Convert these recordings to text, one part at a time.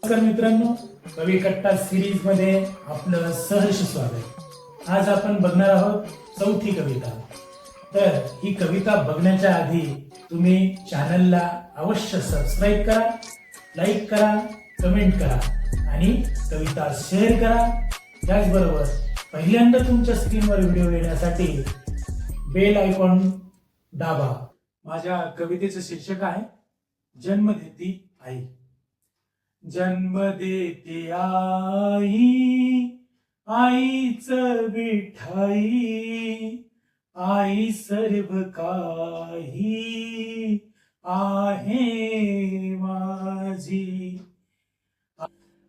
नमस्कार मित्रांनो, कवी कट्टा सिरीज मध्ये आपलं सहर्ष स्वागत। आज आपण बघणार आहोत चौथी कविता। तर ही कविता बघण्याच्या आधी तुम्ही चॅनलला अवश्य सबस्क्राईब करा, लाईक करा, कमेंट करा आणि कविता शेअर करा। त्याचबरोबर पहिल्यांदा तुमच्या स्क्रीनवर व्हिडिओ येण्यासाठी बेल आयकॉन दाबा। माझ्या कवितेचं शीर्षक आहे जन्म देती आई। जन्म देते आई, आईच विठाई, आई सर्व काही आहे माझी।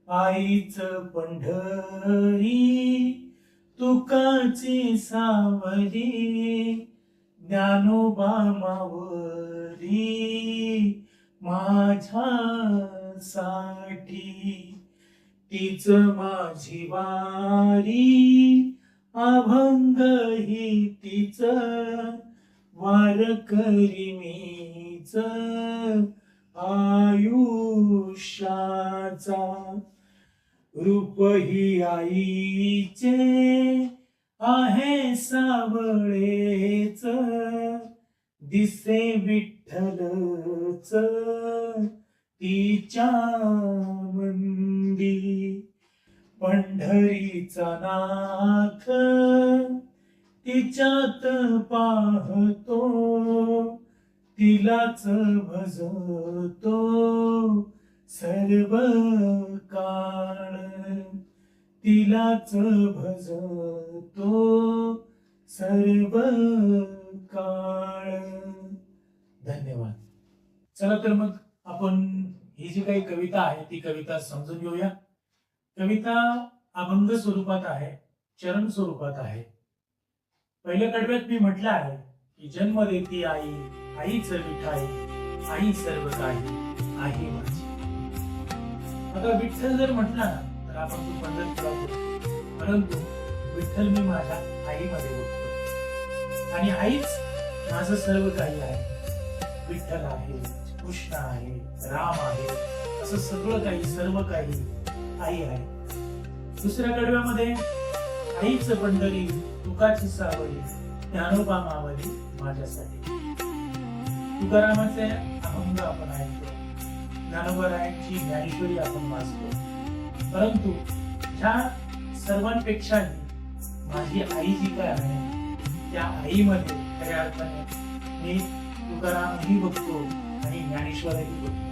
आईच पंढरी तुकाची सावरी, ज्ञानोबा मावरी माझ्यासाठी। तीच माझी वारी, अभंग ही तीच, वारकरी मीच आयुष्याचा। रूप ही आईचे आहे सावळेच, दिसे विठ्ठलच तिच्या मंदी। पंढरीचा नाथ तिच्यात पाहतो, तिलाच भजतो सर्व काळ, तिलाच भजतो सर्व काळ। धन्यवाद। चला तर मग आपण ही जी काही कविता आहे ती कविता समजून घेऊया। कविता अभंग स्वरूपात आहे, चरण स्वरूपात आहे। पहिल्या कडव्यात मी म्हटलं आहे की जन्म देती आई, आईच विठाई, आई सर्व काही आहे माझी। आता विठ्ठल जर म्हटला ना तर आपण तो पंढरपुरात होतो, परंतु विठ्ठल मी माझ्या आईमध्ये बघतो आणि आईच माझं सर्व काही आहे। विठ्ठल आहे, कृष्ण आहे, राम आहे, असं सगळं काही सर्व काही आई आहे। दुसऱ्या कडव्यामध्ये आईच पंढरी तुकाची सावली, ज्ञानोबा मावली माझ्यासाठी। तुकारामाचे अभंग आपण ऐकतो, ज्ञानोबारायांची ज्ञानेश्वरी आपण वाचतो, परंतु ह्या सर्वांपेक्षा माझी आई जी काय आहे त्या आईमध्ये खऱ्या अर्थाने मी तुकारामही बघतो आणि ज्ञानेश्वरही बघतो।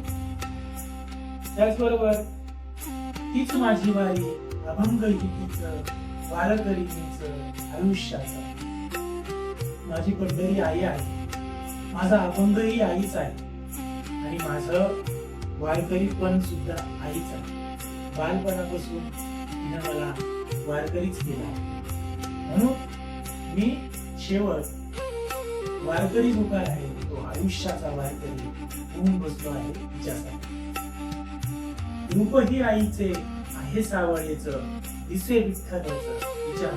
त्याचबरोबर तीच माझी वारी, अभंग ही तीच, वारकरी मीच आयुष्याचा। माझी पंढरी आई आहे, माझा अभंगही आईच आहे आणि माझं वारकरी पण सुद्धा आईच आहे। बालपणापासून तिने मला वारकरीच केला, म्हणून मी शेवट वारकरी जो काय आहे तो आयुष्याचा वारकरी होऊन बसलो आहे तिच्यासाठी। रूप ही आईचे आहे सावळेचं, दिसे विठ्ठलच तिच्या।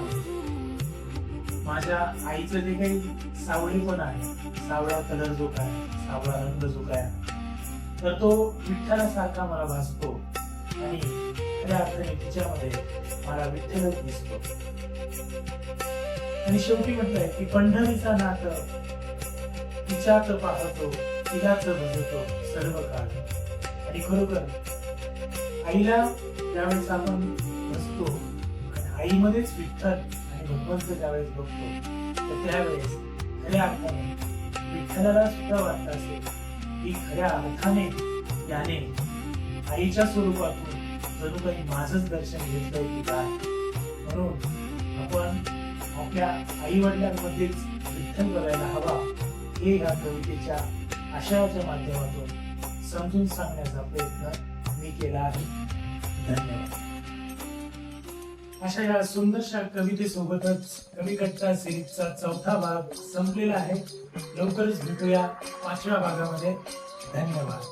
माझ्या आईचं जे काही सावळेपण आहे, सावळा कलर जो काय, सावळा रंग जो काय, तर तो विठ्ठलासारखा मला भासतो आणि खऱ्या अर्थाने तिच्यामध्ये मला विठ्ठलच दिसतो। आणि शेवटी म्हटलंय की पंढरीचा नाथ तिच्यात पाहतो, तिलाच भजतो सर्व काळ। आणि खरोखर आईला ज्यावेळेस आपण बसतो आणि आईमध्येच विठ्ठल आणि भगवंत ज्यावेळेस बघतो, तर त्यावेळेस खऱ्या अर्थाने विठ्ठलाला सुद्धा वाटत असेल की खऱ्या अर्थाने त्याने आईच्या स्वरूपातून जणू काही माझंच दर्शन घेतलंय की काय। म्हणून आपण आपल्या आई वडिलांमध्येच विठ्ठल बघायला हवा, हे ह्या कवितेच्या आशयाच्या माध्यमातून समजून सांगण्याचा प्रयत्न मी केला आहे। धन्यवाद। अशा या सुंदरशा कवितेसोबतच कवी कट्टा सिरीजचा चौथा भाग संपलेला आहे। लवकरच भेटूया 5व्या भागामध्ये। धन्यवाद।